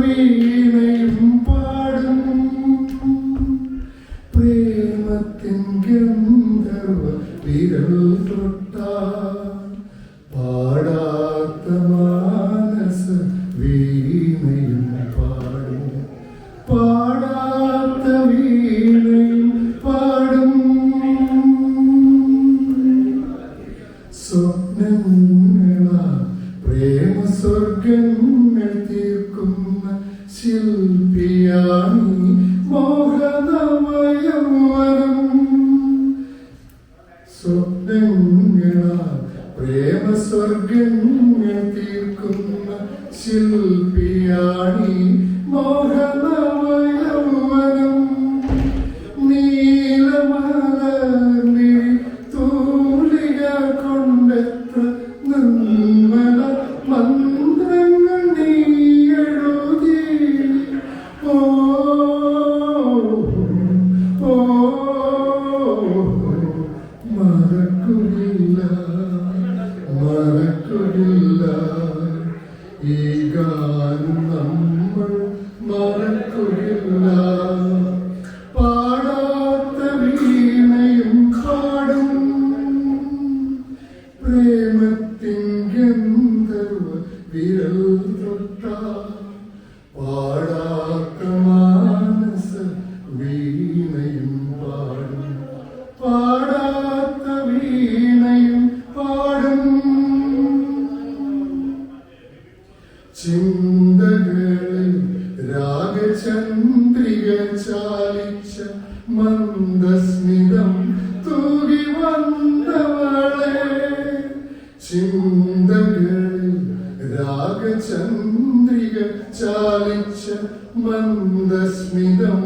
വീണയും പാടും പ്രേമത്തിൻ ഗന്ധർവ വിരൽ തൊട്ടാൽ പാടാത്ത മാനസ വീണയും പാടും പാടാത്ത വീണയും പാടും സ്വപ്നങ്ങളാ പ്രേമ സ്വർഗങ്ങൾ തീർക്കുന്ന ശില്പിയാണി മോഹനമയവനം സ്വപ്നങ്ങളാ പ്രേമ സ്വർഗങ്ങൾ തീർക്കുന്ന ശില്പിയാണി മോഹനമയവനം നീലമലർന്നിഴി തൂലിക കൊണ്ടെത്ര നിർമ്മല മന്ത്രങ്ങൾ നീ എഴുതി ഓ ഓ മറക്കുകില്ല മറക്കുകില്ല ഈ ഗാനം നമ്മൾ മറക്കുകില്ല പാടാത്ത വീണയും പാടും പ്രേമത്തിൻ ഗന്ധർവ വിരൽ തൊട്ടാൽ പാടാത്ത മാനസ വീണയും പാടും പാടാത്ത വീണയും പാടും ചിന്തകളിൽ രാഗചന്ദ്രിക ചാലിച്ച മന്ദസ്മിതം തൂകി വന്നവളെ ചിന്തകളിൽ രാഗചന്ദ്രിക ചാലിച്ച മന്ദസ്മിതം